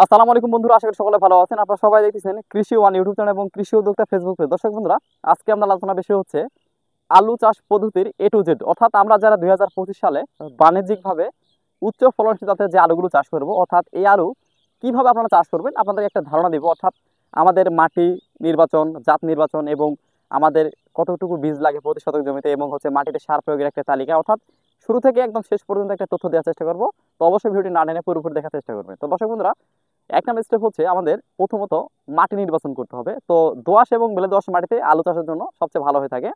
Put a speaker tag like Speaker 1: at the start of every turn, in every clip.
Speaker 1: আসসালামু আলাইকুম বন্ধুরা, আশা করি সকলে ভালো আছেন। আপনারা সবাই দেখতেছেন কৃষি ওয়ান ইউটিউব চ্যানেল এবং কৃষি উদ্যোক্তা ফেসবুক পেজ। দর্শক বন্ধুরা, আজকে আমরা আলোচনা বিষয় হচ্ছে আলু চাষ পদ্ধতির এ টু জেড। অর্থাৎ আমরা যারা 2025 সালে বাণিজ্যিকভাবে উচ্চ ফলনশীল জাতের যে আলুগুলো চাষ করব, অর্থাৎ এই আলু কিভাবে আপনারা চাষ করবেন আপনাদের একটা ধারণা দিব। অর্থাৎ আমাদের মাটি নির্বাচন, জাত নির্বাচন এবং আমাদের কতটুকু বীজ লাগে প্রতি শতক জমিতে, এবং হচ্ছে মাটিতে সার প্রয়োগের একটা তালিকা। অর্থাৎ শুরু থেকে একদম শেষ পর্যন্ত একটা তথ্য দেওয়ার চেষ্টা করব। তো অবশ্যই ভিডিওটি না টেনে পুরোপুরি দেখার চেষ্টা করবেন। তো দর্শক বন্ধুরা, এক নম্বর স্টেপ হচ্ছে আমাদের প্রথমত মাটি নির্বাচন করতে হবে। তো দোআঁশ এবং বেলে দোআঁশ মাটিতে আলু চাষের জন্য সবচেয়ে ভালো হয়ে থাকে,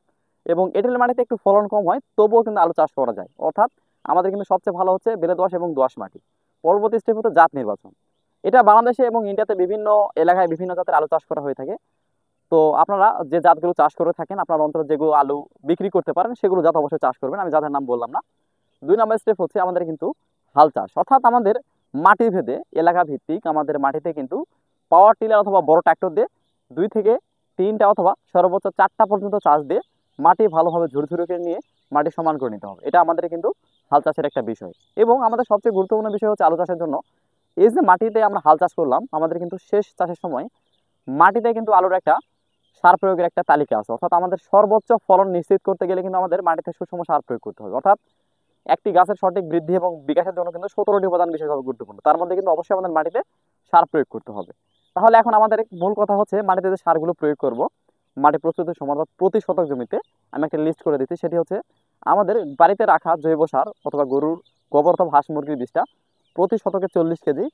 Speaker 1: এবং এঁটেল মাটিতে একটু ফলন কম হয়, তবুও কিন্তু আলু চাষ করা যায়। অর্থাৎ আমাদের কিন্তু সবচেয়ে ভালো হচ্ছে বেলে দোআঁশ এবং দোআঁশ মাটি। পরবর্তী স্টেপ হচ্ছে জাত নির্বাচন। এটা বাংলাদেশে এবং ইন্ডিয়াতে বিভিন্ন এলাকায় বিভিন্ন জাতের আলু চাষ করা হয়ে থাকে। তো আপনারা যে জাতগুলো চাষ করে থাকেন, আপনার অন্তত যেগুলো আলু বিক্রি করতে পারেন সেগুলো জাত অবশ্যই চাষ করবেন, আমি জাতের নাম বললাম না। দুই নম্বর স্টেপ হচ্ছে আমাদের কিন্তু হাল চাষ। অর্থাৎ আমাদের মাটি ভেদে এলাকা ভিত্তিক আমাদের মাটিতে কিন্তু পাওয়ার টিলার অথবা বড় ট্র্যাক্টর দিয়ে 2 থেকে 3টা অথবা সর্বোচ্চ 4টা পর্যন্ত চাষ দিয়ে মাটি ভালোভাবে ঝুরঝুরে করে নিয়ে মাটি সমান করে নিতে হবে। এটা আমাদের কিন্তু হাল চাষের একটা বিষয়। এবং আমাদের সবচেয়ে গুরুত্বপূর্ণ বিষয় হচ্ছে আলু চাষের জন্য, এই যে মাটিতে আমরা হাল চাষ করলাম, আমাদের কিন্তু শেষ চাষের সময় মাটিতে কিন্তু আলুর একটা সার প্রয়োগের একটা তালিকা আছে। অর্থাৎ আমাদের সর্বোচ্চ ফলন নিশ্চিত করতে গেলে কিন্তু আমাদের মাটিতে সুষম সার প্রয়োগ করতে হবে। অর্থাৎ একটি গাছের সঠিক বৃদ্ধি এবং বিকাশের জন্য কিন্তু 17টি উপাদান বিশেষভাবে গুরুত্বপূর্ণ। তার মধ্যে কিন্তু অবশ্যই আমাদের মাটিতে সার প্রয়োগ করতে হবে। তাহলে এখন আমাদের মূল কথা হচ্ছে মাটিতে যে সারগুলো প্রয়োগ করব, মাটি প্রস্তুতের সময় অর্থাৎ প্রতি শতক জমিতে আমি একটা লিস্ট করে দিচ্ছি। সেটি হচ্ছে আমাদের বাড়িতে রাখা জৈব সার অথবা গরুর গোবর অথবা হাঁস মুরগির বীজটা প্রতি শতকে 40 কেজি।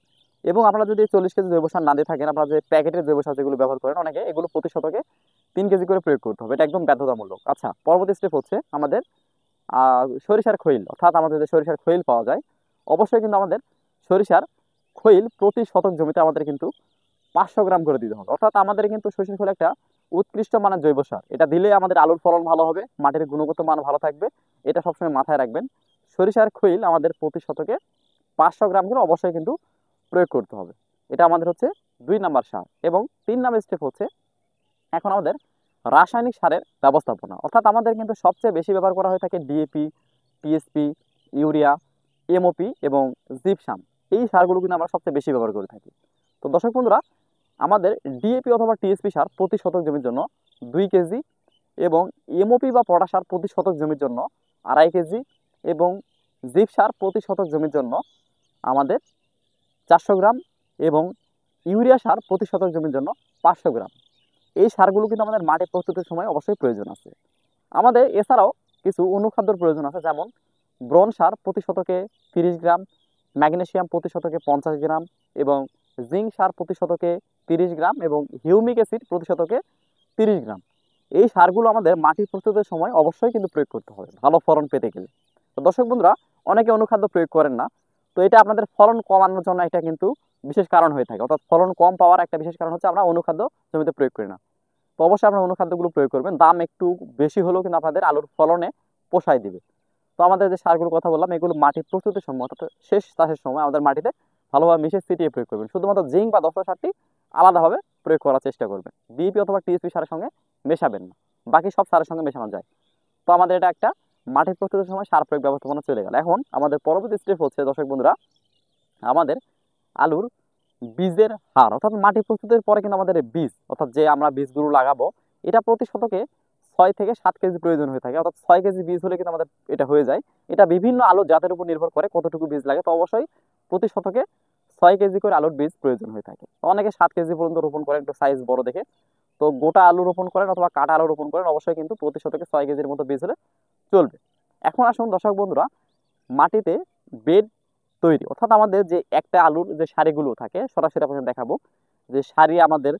Speaker 1: এবং আপনারা যদি 40 কেজি জৈব সার না দিয়ে থাকেন, আপনারা যে প্যাকেটের জৈব সার যেগুলো ব্যবহার করেন অনেকে, এগুলো প্রতি শতকে 3 কেজি করে প্রয়োগ করতে হবে। এটা একদম বাধ্যতামূলক। আচ্ছা, পরবর্তী স্টেপ হচ্ছে আমাদের সরিষার খৈল। অর্থাৎ আমাদের যে সরিষার খৈল পাওয়া যায়, অবশ্যই কিন্তু আমাদের সরিষার খৈল প্রতি শতক জমিতে আমাদের কিন্তু 500 গ্রাম করে দিতে হবে। অর্থাৎ আমাদের কিন্তু সরিষার খৈল একটা উৎকৃষ্ট মানের জৈব সার। এটা দিলে আমাদের আলুর ফলন ভালো হবে, মাটির গুণগত মান ভালো থাকবে। এটা সবসময় মাথায় রাখবেন। সরিষার খৈল আমাদের প্রতি শতকে 500 গ্রাম করে অবশ্যই কিন্তু প্রয়োগ করতে হবে। এটা আমাদের হচ্ছে 2 নাম্বার সার। এবং 3 নাম্বার স্টেপ হচ্ছে এখন আমাদের রাসায়নিক সারের ব্যবস্থাপনা। অর্থাৎ আমাদের কিন্তু সবচেয়ে বেশি ব্যবহার করা হয়ে থাকে ডিএপি, টিএসপি, ইউরিয়া, এমওপি এবং জিপসাম। এই সারগুলো কিন্তু আমরা সবচেয়ে বেশি ব্যবহার করে থাকি। তো দর্শক বন্ধুরা, আমাদের ডিএপি অথবা টিএসপি সার প্রতি শতক জমির জন্য 2 কেজি, এবং এমওপি বা পটাশ সার প্রতি শতক জমির জন্য 2.5 কেজি, এবং জিপ সার প্রতি শতক জমির জন্য আমাদের 400 গ্রাম, এবং ইউরিয়া সার প্রতি শতক জমির জন্য 500 গ্রাম। এই সারগুলো কিন্তু আমাদের মাটি প্রস্তুতের সময় অবশ্যই প্রয়োজন আছে। আমাদের এছাড়াও কিছু অনুখাদ্যর প্রয়োজন আছে, যেমন ব্রোন সার প্রতি শতকে 30 গ্রাম, ম্যাগনেসিয়াম প্রতি শতকে 50 গ্রাম, এবং জিঙ্ক সার প্রতি শতকে 30 গ্রাম, এবং হিউমিক অ্যাসিড প্রতি শতকে 30 গ্রাম। এই সারগুলো আমাদের মাটি প্রস্তুতের সময় অবশ্যই কিন্তু প্রয়োগ করতে হবে ভালো ফলন পেতে গেলে। তো দর্শক বন্ধুরা, অনেকে অনুখাদ্য প্রয়োগ করেন না। তো এটা আপনাদের ফলন কমানোর জন্য একটা কিন্তু বিশেষ কারণ হয়ে থাকে। অর্থাৎ ফলন কম পাওয়ার একটা বিশেষ কারণ হচ্ছে আমরা অনুখাদ্য জমিতে প্রয়োগ করি না। তো অবশ্যই আপনারা অনুখাদ্যগুলো প্রয়োগ করবেন। দাম একটু বেশি হলেও কিন্তু আপনাদের আলুর ফলনে পোষায় দিবে। তো আমাদের যে সারগুলোর কথা বললাম, এগুলো মাটি প্রস্তুতের সময় অর্থাৎ শেষ চাষের সময় আমাদের মাটিতে ভালোভাবে মিশিয়ে ছিটিয়ে প্রয়োগ করবেন। শুধুমাত্র জিঙ্ক বা দস্তা সারটি আলাদাভাবে প্রয়োগ করার চেষ্টা করবেন। বিপি অথবা টিএসপি সারের সঙ্গে মেশাবেন না, বাকি সব সারের সঙ্গে মেশানো যায়। তো আমাদের এটা একটা মাটি প্রস্তুতের সময় সার প্রয়োগ ব্যবস্থাপনা চলে গেল। এখন আমাদের পরবর্তী স্টেপ হচ্ছে দর্শক বন্ধুরা, আমাদের আলুর বীজের হার। অর্থাৎ মাটি প্রস্তুতের পরে কিন্তু আমাদের বীজ, অর্থাৎ যে আমরা বীজগুলো লাগাবো, এটা প্রতি শতকে 6 থেকে 7 কেজি প্রয়োজন হয়ে থাকে। অর্থাৎ 6 কেজি বীজ হলে কিন্তু আমাদের এটা হয়ে যায়। এটা বিভিন্ন আলুর জাতের উপর নির্ভর করে কতটুকু বীজ লাগে। তো অবশ্যই প্রতি শতকে 6 কেজি করে আলুর বীজ প্রয়োজন হয়ে থাকে। অনেকে 7 কেজি পর্যন্ত রোপণ করেন, একটু সাইজ বড় দেখে। তো গোটা আলু রোপণ করেন অথবা কাটা আলু রোপণ করেন, অবশ্যই কিন্তু প্রতি শতকে 6 কেজির মতো বীজ হলে চলবে। এখন আসুন দর্শক বন্ধুরা, মাটিতে বেড তৈরি। অর্থাৎ আমাদের যে একটা আলুর যে সারিগুলো থাকে, সরাসরি আপনাদের দেখাবো যে সারি আমাদের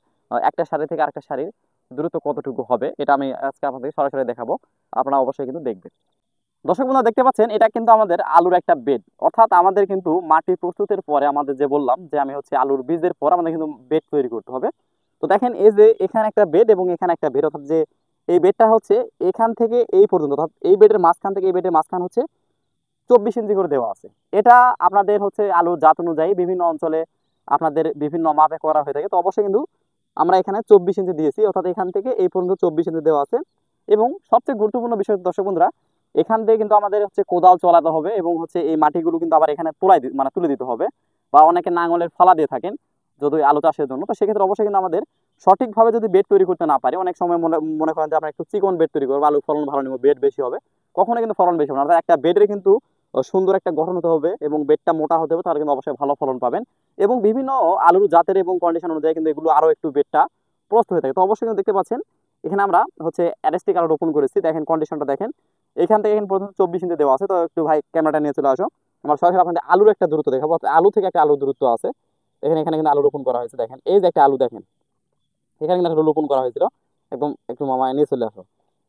Speaker 1: একটা সারি থেকে আরেকটা সারির দূরত্ব কতটুকু হবে, এটা আমি আজকে আপনাদের সরাসরি দেখাবো। আপনারা অবশ্যই কিন্তু দেখবেন। দর্শক বন্ধুরা, দেখতে পাচ্ছেন এটা কিন্তু আমাদের আলুর একটা বেড। অর্থাৎ আমাদের কিন্তু মাটি প্রস্তুতের পরে আমাদের যে বললাম যে আমি হচ্ছে আলুর বীজের পর আমাদের কিন্তু বেড তৈরি করতে হবে। তো দেখেন এই যে এখানে একটা বেড এবং এখানে একটা বেড, অর্থাৎ যে এই বেডটা হচ্ছে এখান থেকে এই পর্যন্ত, অর্থাৎ এই বেডের মাঝখান থেকে এই বেডের মাঝখান হচ্ছে 24 ইঞ্চি করে দেওয়া আছে। এটা আপনাদের হচ্ছে আলুর জাত অনুযায়ী বিভিন্ন অঞ্চলে আপনাদের বিভিন্ন মাপে করা হয়ে থাকে। তো অবশ্যই কিন্তু আমরা এখানে 24 ইঞ্চি দিয়েছি, অর্থাৎ এখান থেকে এই পর্যন্ত 24 ইঞ্চি দেওয়া আছে। এবং সবচেয়ে গুরুত্বপূর্ণ বিষয় দর্শক বন্ধুরা, এখান থেকে কিন্তু আমাদের হচ্ছে কোদাল চলাতে হবে, এবং হচ্ছে এই মাটিগুলো কিন্তু আবার এখানে তুলে দিতে হবে, বা অনেকে নাঙলের ফলা দিয়ে থাকেন। যদি আলু চাষের জন্য। তো সেক্ষেত্রে অবশ্যই কিন্তু আমাদের সঠিকভাবে যদি বেড তৈরি করতে না পারি, অনেক সময় মনে মনে করেন যে আমরা একটু চিকন বেড তৈরি করবো, আলু ফলন ভালো নেবো, বেড বেশি হবে, কখনো কিন্তু ফলন বেশি হবে না। অর্থাৎ একটা বেডের কিন্তু সুন্দর একটা গঠন হতে হবে এবং বেডটা মোটা হতে হবে, তাহলে কিন্তু অবশ্যই ভালো ফলন পাবেন। এবং বিভিন্ন আলুর জাতের এবং কন্ডিশন অনুযায়ী কিন্তু এগুলো আরো একটু বেডটা প্রস্ত হয়ে থাকে। তো অবশ্যই কিন্তু দেখতে পাচ্ছেন এখানে আমরা হচ্ছে অ্যারেস্টিক আলু রোপণ করেছি, দেখেন কন্ডিশনটা দেখেন, এখান থেকে এখান পর্যন্ত 24 ইঞ্চি দেওয়া আছে। তো একটু ভাই ক্যামেরাটা নিয়ে চলে আসো, আমার সরাসরি আপনাদের আলুর একটা দূরত্ব দেখাবো। আলু থেকে একটা আলুর দূরত্ব আছে, এখানে এখানে কিন্তু আলু রোপণ করা হয়েছে। দেখেন এই যে একটা আলু, দেখেন এখানে কিন্তু একটা রোপণ করা হয়েছিল, একদম একটু মামা নিয়ে চলে আসো।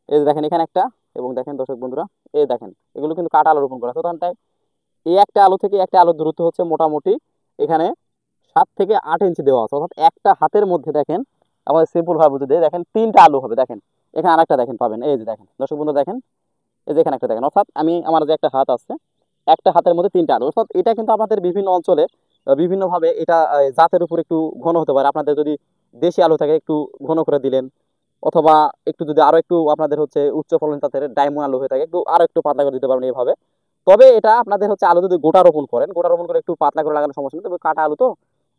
Speaker 1: এই যে দেখেন এখানে একটা, এবং দেখেন দর্শক বন্ধুরা এই দেখেন এগুলো কিন্তু কাটা আলু রোপণ করা আছে। তখন তাই এই একটা আলু থেকে একটা আলুর দূরত্ব হচ্ছে মোটামুটি এখানে 7 থেকে 8 ইঞ্চি দেওয়া আছে। অর্থাৎ একটা হাতের মধ্যে দেখেন, আমাদের সিম্পল ভাবে বুঝে দিয়ে দেখেন 3টা আলু হবে। দেখেন এখানে আরেকটা দেখেন পাবেন, এই যে দেখেন দর্শক বন্ধু দেখেন, এই যে এখানে একটা দেখেন, অর্থাৎ আমার যে একটা হাত আছে, একটা হাতের মধ্যে 3টা আলু। অর্থাৎ এটা কিন্তু আমাদের বিভিন্ন অঞ্চলে বিভিন্নভাবে এটা জাতের উপর একটু ঘন হতে পারে। আপনাদের যদি দেশি আলু থাকে একটু ঘন করে দিলেন, অথবা একটু যদি আরো একটু আপনাদের হচ্ছে উচ্চ ফলন জাতের ডায়মন্ড আলু হয়ে থাকে একটু আরো একটু পাতলা করে দিতে পারবেন এইভাবে। তবে এটা আপনাদের হচ্ছে আলু যদি গোটা রোপণ করেন, গোটা রোপণ করে একটু পাতলা করে লাগানোর সমস্যা নেই। তবে কাটা আলু তো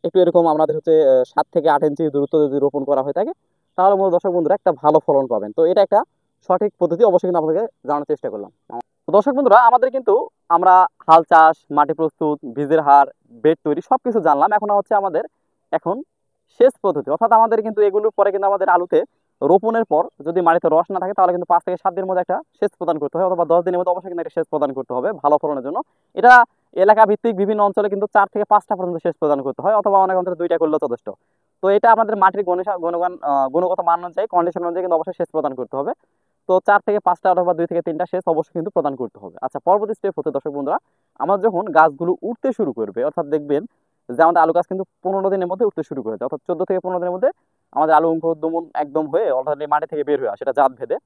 Speaker 1: একটু এরকম আমাদের হচ্ছে 7 থেকে 8 ইঞ্চি দূরত্ব যদি রোপণ করা হয়ে থাকে, তাহলে মূলত দর্শক বন্ধুরা একটা ভালো ফলন পাবেন। তো এটা একটা সঠিক পদ্ধতি, অবশ্যই কিন্তু আপনাদেরকে জানানোর চেষ্টা করলাম। তো দর্শক বন্ধুরা আমাদের কিন্তু আমরা হাল চাষ, মাটি প্রস্তুত, বীজের হার, বেড তৈরি সবকিছু জানলাম। এখন হচ্ছে আমাদের এখন সেচ পদ্ধতি, অর্থাৎ আমাদের কিন্তু এগুলোর পরে কিন্তু আমাদের আলুতে রোপণের পর যদি মাটিতে রস না থাকে, তাহলে কিন্তু 5 থেকে 7 দিনের মধ্যে একটা সেচ প্রদান করতে হয়, অথবা 10 দিনের মধ্যে অবশ্যই কিন্তু একটা সেচ প্রদান করতে হবে ভালো ফলনের জন্য। এটা এলাকা ভিত্তিক বিভিন্ন অঞ্চলে কিন্তু 4 থেকে 5টা পর্যন্ত সেচ প্রদান করতে হয়, অথবা অনেক অঞ্চলে 2টা করলেও যথেষ্ট। তো এটা আমাদের মাটির গুণগত মান অনুযায়ী, কন্ডিশন অনুযায়ী কিন্তু অবশ্যই সেচ প্রদান করতে হবে। তো 4 থেকে 5টা অথবা 2 থেকে 3টা সেচ অবশ্যই কিন্তু প্রদান করতে হবে। আচ্ছা, পরবর্তী স্টেপ হচ্ছে দর্শক বন্ধুরা, আমরা যখন গাছগুলো উঠতে শুরু করবে, অর্থাৎ দেখবেন যে আমাদের আলু গাছ কিন্তু 15 দিনের মধ্যে উঠতে শুরু করেছে, অর্থাৎ 14 থেকে 15 দিনের মধ্যে আমাদের আলু অঙ্কুরোদ্গমন একদম হয়ে অলরেডি মাটি থেকে বের হয়ে আসে, এটা জাত ভেদে।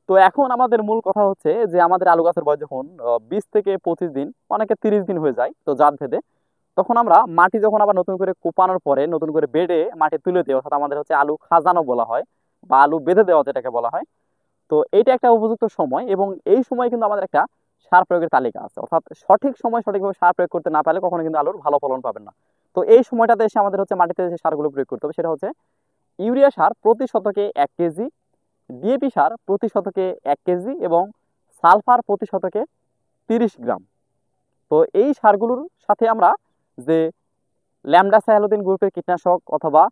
Speaker 1: তো এখন আমাদের মূল কথা হচ্ছে যে আমাদের আলু গাছের বয়স যখন 20 থেকে 25 দিন, অনেকে 30 দিন হয়ে যায়, তো জাত ভেদে, তখন আমরা মাটি যখন আবার নতুন করে কোপানোর পরে নতুন করে বেডে মাটি তুলে দিই, অর্থাৎ আমাদের হচ্ছে আলু খাজানো বলা হয়, বা আলু বেঁধে দেওয়া যেটাকে বলা হয়। তো এইটা একটা উপযুক্ত সময়, এবং এই সময় কিন্তু আমাদের একটা সার প্রয়োগের তালিকা আছে। অর্থাৎ সঠিক সময় সঠিকভাবে সার প্রয়োগ করতে না পারলে কখনো কিন্তু আলুর ভালো ফলন পাবেন না। তো এই সময়টাতে এসে আমাদের হচ্ছে মাটিতে যে সারগুলো প্রয়োগ করতে হবে, সেটা হচ্ছে ইউরিয়া সার প্রতি শতকে 1 কেজি, ডিএপি সার প্রতি শতকে 1 কেজি, এবং সালফার প্রতি শতকে 30 গ্রাম। তো এই সারগুলোর সাথে আমরা যে ল্যামডা সায়ালোদিন গ্রুপের কীটনাশক অথবা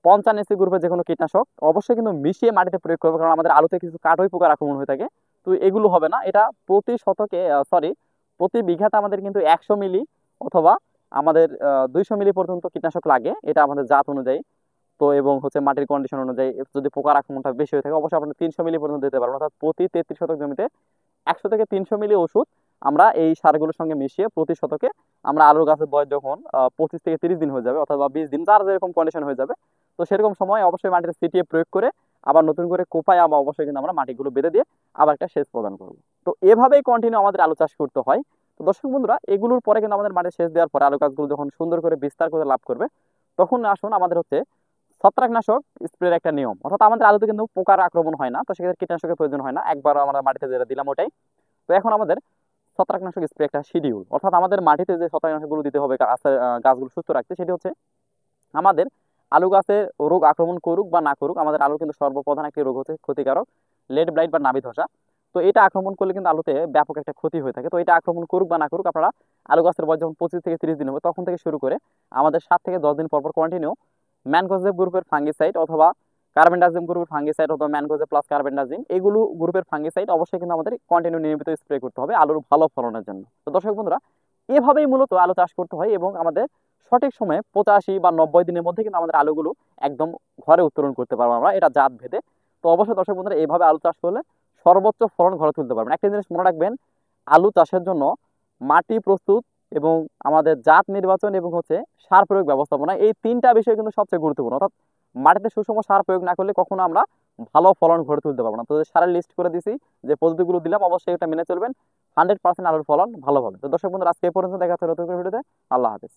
Speaker 1: 55 এসি গ্রুপের যে কোনো কীটনাশক অবশ্যই কিন্তু মিশিয়ে মাটিতে প্রয়োগ করবে, কারণ আমাদের আলুতে কিছু কাটই পোকার আক্রমণ হয়ে থাকে। তো এগুলো হবে না, এটা প্রতি শতকে প্রতি বিঘাতে আমাদের কিন্তু 100 মিলি অথবা আমাদের 200 মিলি পর্যন্ত কীটনাশক লাগে, এটা আমাদের জাত অনুযায়ী। তো এবং হচ্ছে মাটির কন্ডিশন অনুযায়ী যদি পোকার আক্রমণটা বেশি হয়ে থাকে, অবশ্যই আপনার 300 মিলি পর্যন্ত দিতে পারবেন। অর্থাৎ প্রতি 33 শতক জমিতে 100 থেকে 300 মিলি ওষুধ আমরা এই সারগুলোর সঙ্গে মিশিয়ে প্রতি শতকে আমরা আলুর গাছের বয়স যখন 25 থেকে 30 দিন হয়ে যাবে, অথবা 20 দিন, যার যেরকম কন্ডিশন হয়ে যাবে, তো সেরকম সময় অবশ্যই মাটিতে ছিটিয়ে প্রয়োগ করে আবার নতুন করে কোপায় আবার অবশ্যই কিন্তু আমরা মাটিগুলো বেঁধে দিয়ে আবার একটা সেচ প্রদান করবো। তো এভাবেই কন্টিনিউ আমাদের আলু চাষ করতে হয়। তো দর্শক বন্ধুরা, এগুলোর পরে কিন্তু আমাদের মাঠে সেচ দেওয়ার পরে আলু গাছগুলো যখন সুন্দর করে বিস্তার করে লাভ করবে, তখন আসুন আমাদের হচ্ছে ছত্রাকনাশক স্প্রের একটা নিয়ম। অর্থাৎ আমাদের আলুতে কিন্তু পোকার আক্রমণ হয় না, তো সেক্ষেত্রে কীটনাশকের প্রয়োজন হয় না, একবার আমরা মাটিতে যেটা দিলাম ওটাই। তো এখন আমাদের ছত্রাকনাশক স্প্রে একটা শিডিউল, অর্থাৎ আমাদের মাটিতে যে ছত্রাকনাশকগুলো দিতে হবে গাছগুলো সুস্থ রাখতে, সেটি হচ্ছে আমাদের আলু গাছে রোগ আক্রমণ করুক বা না করুক, আমাদের আলুর কিন্তু সর্বপ্রধান একটি রোগ হচ্ছে ক্ষতিকারক লেড ব্লাইট বা নাভি ধসা। তো এটা আক্রমণ করলে কিন্তু আলুতে ব্যাপক একটা ক্ষতি হয়ে থাকে। তো এটা আক্রমণ করুক বা না করুক, আপনারা আলু গাছের বয়স যখন 25 থেকে 30 দিন হবে, তখন থেকে শুরু করে আমাদের 7 থেকে 10 দিন পর পর কন্টিনিউ ম্যানকোজেব গ্রুপের ফাঙ্গিসাইড অথবা কার্বেন্ডাজিম গ্রুপের ফাঙ্গিসাইড অথবা ম্যানকোজেব প্লাস কার্বেন্ডাজিম, এগুলো গ্রুপের ফাঙ্গিসাইড অবশ্যই কিন্তু আমাদের কন্টিনিউ নিয়মিত স্প্রে করতে হবে আলুর ভালো ফলনের জন্য। তো দর্শক বন্ধুরা, এভাবেই মূলত আলু চাষ করতে হয়, এবং আমাদের সঠিক সময়ে 85 বা 90 দিনের মধ্যে কিন্তু আমাদের আলুগুলো একদম ঘরে উত্তোলন করতে পারবো আমরা, এটা জাত ভেদে। তো অবশ্যই দর্শক বন্ধুরা, এইভাবে আলু চাষ করলে সর্বোচ্চ ফলন ঘরে তুলতে পারবেন। একটা জিনিস মনে রাখবেন, আলু চাষের জন্য মাটি প্রস্তুত এবং আমাদের জাত নির্বাচন এবং হচ্ছে সার প্রয়োগ ব্যবস্থাপনা, এই 3টা বিষয় কিন্তু সবচেয়ে গুরুত্বপূর্ণ। অর্থাৎ মাটিতে সুষম সার প্রয়োগ না করলে কখনো আমরা ভালো ফলন ঘরে তুলতে পারবো না। তো সারের লিস্ট করে দিছি, যে পদ্ধতিগুলো দিলাম অবশ্যই এটা মেনে চলবেন, 100% আলুর ফলন ভালো হবে। তো দর্শক বন্ধুরা, আজকে এই পর্যন্ত, দেখা হচ্ছে নতুন করে ভিডিওতে। আল্লাহ হাফেজ।